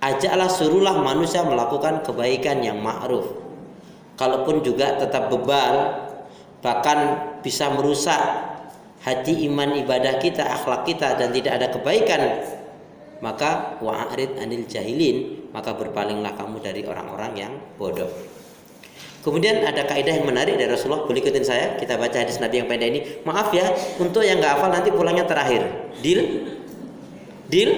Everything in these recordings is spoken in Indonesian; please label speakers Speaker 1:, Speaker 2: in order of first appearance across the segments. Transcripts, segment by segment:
Speaker 1: Ajaklah, suruhlah manusia melakukan kebaikan yang ma'ruf. Kalaupun juga tetap bebal, bahkan bisa merusak hati, iman, ibadah kita, akhlak kita, dan tidak ada kebaikan, maka wa'arid anil jahilin, maka berpalinglah kamu dari orang-orang yang bodoh. Kemudian ada kaidah yang menarik dari Rasulullah, boleh ikutin saya, kita baca hadis Nabi yang pendek ini. Maaf ya, untuk yang nggak hafal nanti pulangnya terakhir. Deal?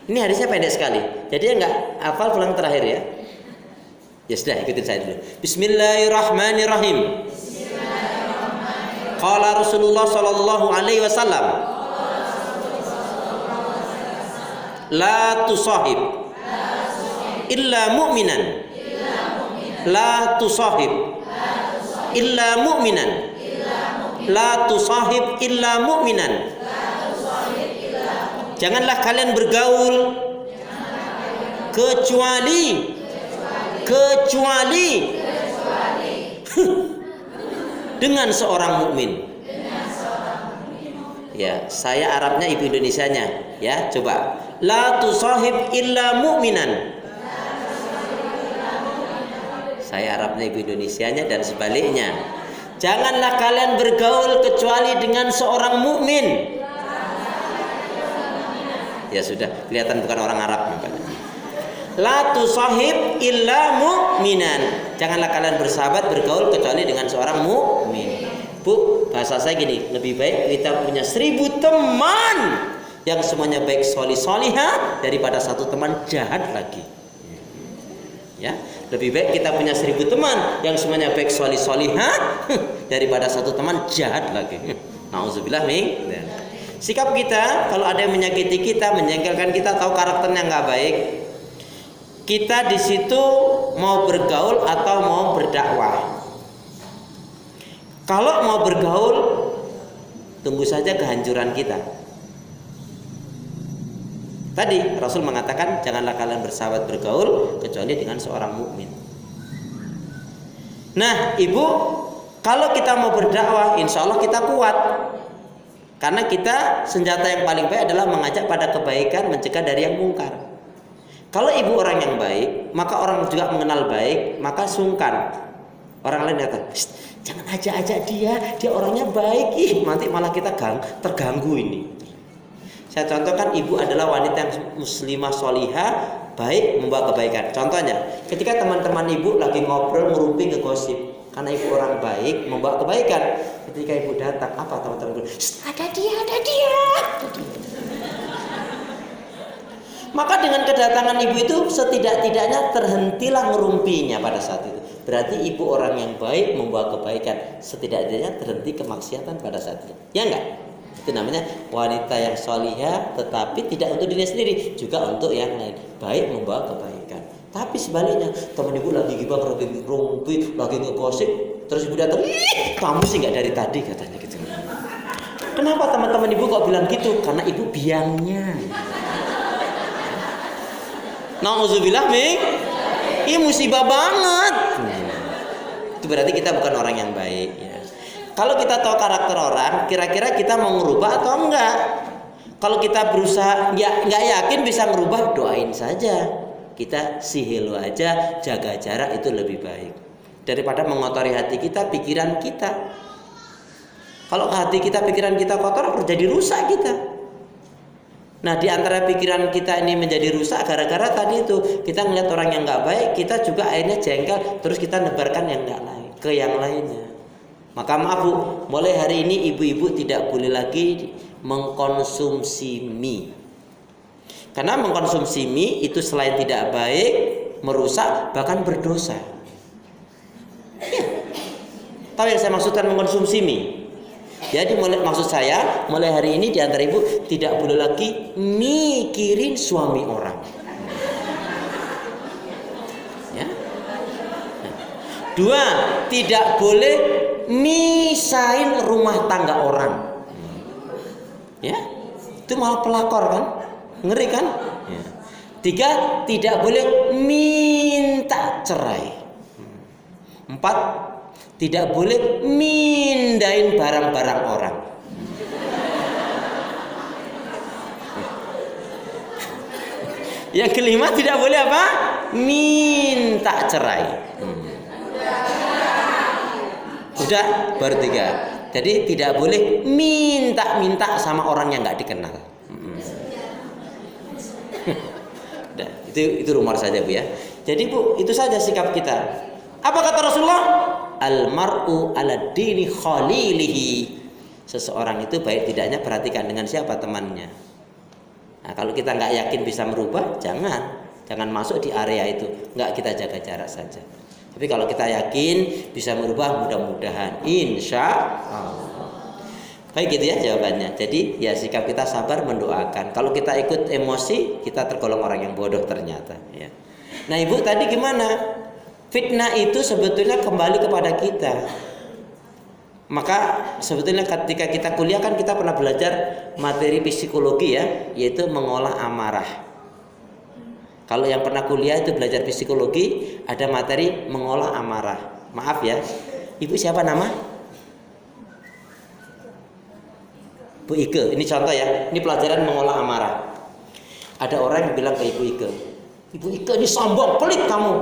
Speaker 1: Ini hadisnya pendek sekali, jadi yang nggak hafal pulang terakhir ya. Ya sudah, ikutin saya dulu. Bismillahirrahmanirrahim. Qala Rasulullah sallallahu alaihi wasallam, la tusahib illa mu'minan, la tusahib illa mu'minan, la tusahib illa mu'minan. Janganlah kalian bergaul kecuali dengan seorang mukmin. Ya, saya Arabnya, ibu Indonesianya. Ya, coba. La tusahib illa mu'minan. Saya Arabnya, ibu Indonesianya, dan sebaliknya. Janganlah kalian bergaul kecuali dengan seorang mukmin. Ya sudah, kelihatan bukan orang Arab. La tusahib illa mu'minan. Janganlah kalian bersahabat, bergaul kecuali dengan seorang mukmin. Bu, bahasa saya gini, lebih baik kita punya 1000 teman yang semuanya baik, solih-solihah, daripada satu teman jahat lagi. Ya, lebih baik kita punya 1000 teman yang semuanya baik, solih-solihah, daripada satu teman jahat lagi. Nauzubillah min. Sikap kita, kalau ada yang menyakiti kita, menjengkelkan kita, tahu karakternya nggak baik, kita di situ mau bergaul atau mau berdakwah. Kalau mau bergaul, tunggu saja kehancuran kita. Tadi Rasul mengatakan, janganlah kalian bersahabat bergaul kecuali dengan seorang mukmin. Nah, ibu, kalau kita mau berdakwah, insya Allah kita kuat. Karena kita, senjata yang paling baik adalah mengajak pada kebaikan, mencegah dari yang mungkar. Kalau ibu orang yang baik, maka orang juga mengenal baik, maka sungkan. Orang lain datang, jangan ajak-ajak dia orangnya baik. Nanti malah kita terganggu ini. Saya contohkan, ibu adalah wanita yang muslimah solihah, baik, membawa kebaikan. Contohnya, ketika teman-teman ibu lagi ngobrol, ngerumpi, ngegosip, karena ibu orang baik, membawa kebaikan. Ketika ibu datang, apa teman-teman ibu? Ada dia. Maka dengan kedatangan ibu itu, setidak-tidaknya terhentilah ngerumpinya pada saat itu. Berarti ibu orang yang baik, membawa kebaikan. Setidak-tidaknya terhenti kemaksiatan pada saat itu. Ya enggak? Itu namanya wanita yang solihah, tetapi tidak untuk dirinya sendiri, juga untuk yang lain. Baik, membawa kebaikan. Tapi sebaliknya, teman ibu lagi gibah, lagi rumpi, lagi ngegosip, terus ibu datang, kamu sih nggak dari tadi, katanya gitu. Kenapa teman-teman ibu kok bilang gitu? Karena ibu biangnya. Nauzubillah min. Ini musibah banget. Itu berarti kita bukan orang yang baik. Ya. Kalau kita tahu karakter orang, kira-kira kita mau ngerubah atau enggak? Kalau kita berusaha, ya nggak yakin bisa ngerubah, doain saja. Kita sihelu aja, jaga jarak, itu lebih baik daripada mengotori hati kita, pikiran kita. Kalau hati kita, pikiran kita kotor, jadi rusak kita. Nah, di antara pikiran kita ini menjadi rusak gara-gara tadi itu kita ngeliat orang yang nggak baik, kita juga akhirnya jengkel, terus kita nebarkan yang nggak lain ke yang lainnya. Maka maaf Bu, mulai hari ini ibu-ibu tidak boleh lagi mengkonsumsi mie. Karena mengkonsumsi mie itu selain tidak baik, merusak, bahkan berdosa. Ya. Tahu yang saya maksudkan mengkonsumsi mie? Jadi maksud saya, mulai hari ini di antara ibu tidak boleh lagi mikirin suami orang. Ya. Nah. 2, tidak boleh misahin rumah tangga orang. Ya, itu malah pelakor kan? Ngeri kan? Ya. 3, tidak boleh minta cerai. 4, tidak boleh mindahin barang-barang orang. Yang kelima tidak boleh apa? Minta cerai. Udah, baru 3. Jadi tidak boleh minta sama orang yang nggak dikenal. Udah, itu rumor saja Bu ya. Jadi Bu, itu saja sikap kita. Apa kata Rasulullah? Al-mar'u ala dini khalilihi. Seseorang itu baik tidaknya perhatikan dengan siapa temannya. Nah, kalau kita nggak yakin bisa merubah, jangan masuk di area itu. Nggak, kita jaga jarak saja. Tapi kalau kita yakin bisa merubah, mudah-mudahan, insya Allah. Baik gitu ya jawabannya. Jadi ya sikap kita sabar, mendoakan. Kalau kita ikut emosi, kita tergolong orang yang bodoh ternyata. Ya. Nah Ibu tadi gimana? Fitnah itu sebetulnya kembali kepada kita. Maka sebetulnya ketika kita kuliah kan kita pernah belajar materi psikologi ya, yaitu mengolah amarah. Kalau yang pernah kuliah itu belajar psikologi, ada materi mengolah amarah. Maaf ya, Ibu siapa nama? Bu Ike. Ini contoh ya, ini pelajaran mengolah amarah. Ada orang yang bilang ke Ibu Ike, Ibu Ike ini sombong, pelit kamu,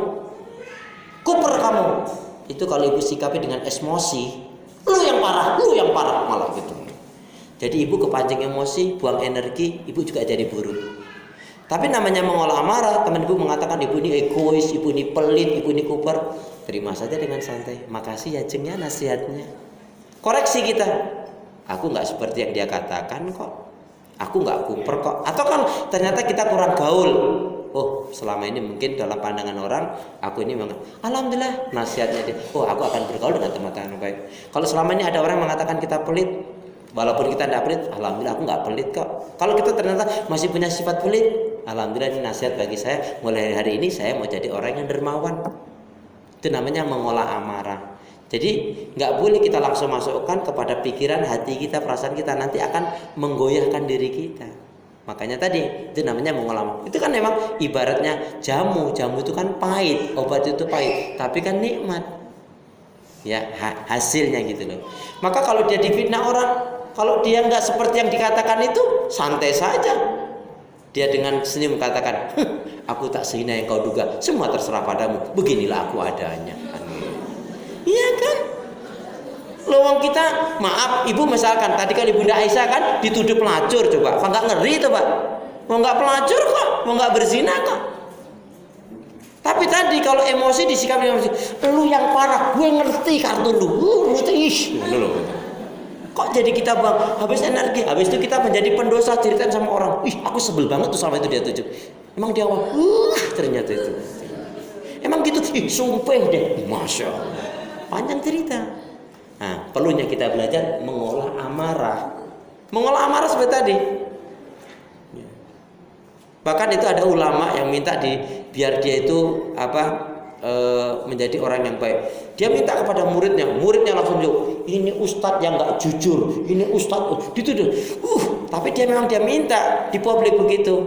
Speaker 1: kuper kamu. Itu kalau Ibu sikapi dengan emosi, lu yang parah malah gitu. Jadi Ibu kepancing emosi, buang energi, Ibu juga jadi buruk. Tapi namanya mengolah amarah, teman Ibu mengatakan Ibu ini egois, Ibu ini pelit, Ibu ini kuper, terima saja dengan santai. Makasih ya Jeng ya nasihatnya. Koreksi kita. Aku nggak seperti yang dia katakan kok. Aku nggak kuper kok. Atau kan ternyata kita kurang gaul. Oh selama ini mungkin dalam pandangan orang aku ini alhamdulillah nasihatnya dia. Oh aku akan bergaul dengan teman-teman baik. Kalau selama ini ada orang mengatakan kita pelit, walaupun kita tidak pelit, alhamdulillah aku nggak pelit kok. Kalau kita ternyata masih punya sifat pelit, alhamdulillah ini nasihat bagi saya. Mulai hari ini saya mau jadi orang yang dermawan. Itu namanya mengolah amarah. Jadi nggak boleh kita langsung masukkan kepada pikiran, hati kita, perasaan kita, nanti akan menggoyahkan diri kita. Makanya tadi itu namanya mengolah. Itu kan memang ibaratnya jamu itu kan pahit, obat itu pahit, tapi kan nikmat. Ya hasilnya gitu loh. Maka kalau dia difitnah orang, kalau dia nggak seperti yang dikatakan itu, santai saja. Dia dengan senyum katakan, aku tak sehina yang kau duga, semua terserah padamu. Beginilah aku adanya. Iya kan? Lowong kita, maaf Ibu misalkan tadi kan Ibunda Aisyah kan dituduh pelacur, coba, apa nggak ngeri itu Pak? Mau nggak pelacur kok, mau nggak berzina kok. Tapi tadi kalau emosi disikapi emosi, lu yang parah, gue ngerti kartu lu ish, kok jadi kita buang habis energi, habis itu kita menjadi pendosa, ceritain sama orang, aku sebel banget tuh sama itu dia tujuh. Emang dia ternyata itu, emang gitu, sumpah deh, masya Allah. Panjang cerita. Nah, perlunya kita belajar mengolah amarah. Mengolah amarah seperti tadi. Bahkan itu ada ulama yang minta biar dia itu menjadi orang yang baik. Dia minta kepada muridnya langsung jawab, ini ustadz yang nggak jujur, ini ustadz gitu deh. Tapi dia minta di publik begitu.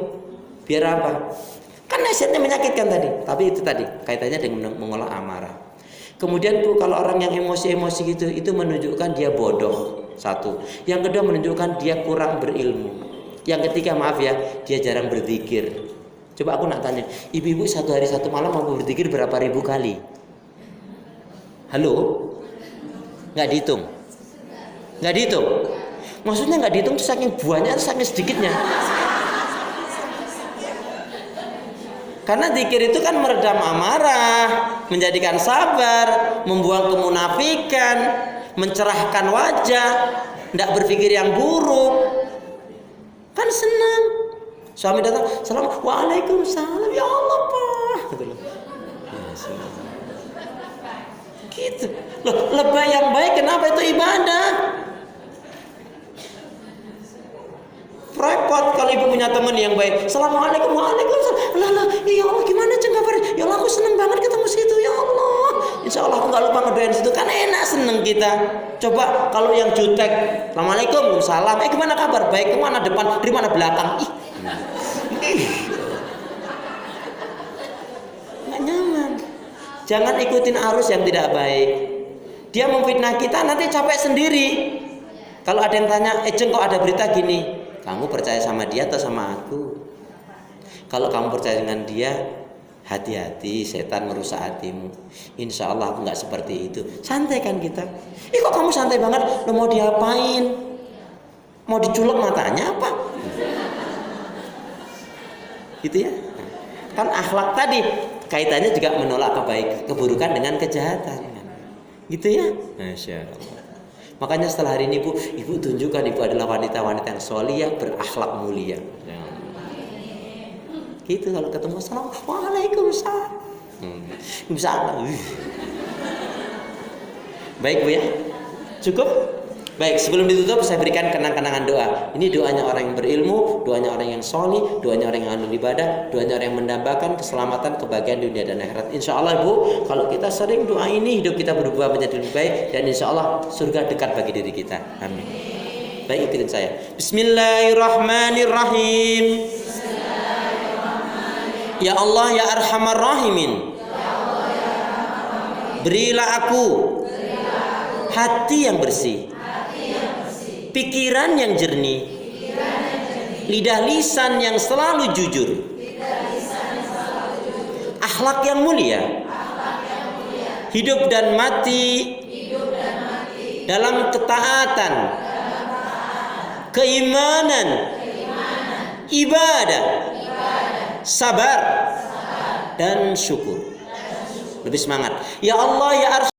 Speaker 1: Biar apa? Kan nasihatnya menyakitkan tadi. Tapi itu tadi kaitannya dengan mengolah amarah. Kemudian Bu, kalau orang yang emosi-emosi gitu, itu menunjukkan dia bodoh. Satu. Yang kedua menunjukkan dia kurang berilmu. Yang ketiga maaf ya, dia jarang berzikir. Coba aku nak tanya, ibu-ibu satu hari satu malam mampu berzikir berapa ribu kali? Halo? Nggak dihitung? Nggak dihitung? Maksudnya nggak dihitung itu saking buahnya atau saking sedikitnya? Karena zikir itu kan meredam amarah, menjadikan sabar, membuang kemunafikan, mencerahkan wajah, tidak berpikir yang buruk. Kan senang. Suami datang, "Assalamualaikum." "Waalaikumsalam." "Ya Allah, Pak." Gitu loh. Gitu. Loh, lebay yang baik kenapa itu ibadah? Repot kalau ibu punya teman yang baik. "Assalamualaikum." "Waalaikumsalam." Lah, ya Allah gimana Ceng kabarnya? "Ya Allah aku seneng banget ketemu situ ya Allah. Insya Allah aku nggak lupa ngedoain situ." Kan enak, seneng kita. Coba kalau yang jutek, "Assalamualaikum." "Salam." Gimana kabar?" "Baik." "Kemana depan? Dari mana belakang?" Nggak nyaman. Jangan ikutin arus yang tidak baik. Dia memfitnah kita, nanti capek sendiri. Kalau ada yang tanya, Ceng kok ada berita gini, kamu percaya sama dia atau sama aku? Kalau kamu percaya dengan dia, hati-hati, setan merusak hatimu. Insya Allah aku nggak seperti itu. Santai kan kita? Kok kamu santai banget? Lo mau diapain? Mau diculek matanya apa? Gitu ya. Kan akhlak tadi kaitannya juga menolak keburukan dengan kejahatan. Gitu ya. Masya Allah. Makanya setelah hari ini ibu tunjukkan ibu adalah wanita-wanita yang solihah, berakhlak mulia. Gitu kalau ketemu assalamualaikum. Waalaikumsalam. Baik Bu ya. Cukup? Baik, sebelum ditutup saya berikan kenang-kenangan doa. Ini doanya orang yang berilmu, doanya orang yang solih, doanya orang yang ahli ibadah, doanya orang yang mendambakan keselamatan, kebahagiaan dunia dan akhirat. Insya Allah Bu, kalau kita sering doa ini, hidup kita berubah menjadi lebih baik, dan insya Allah surga dekat bagi diri kita. Amin. Baik, ikutin saya. Bismillahirrahmanirrahim. Ya Allah ya Arhamar Rahimin, berilah aku hati yang bersih, pikiran yang jernih, lidah lisan yang selalu jujur, akhlak yang mulia, hidup dan mati dalam ketaatan, keimanan, ibadah, sabar dan syukur. Lebih semangat. Ya Allah ya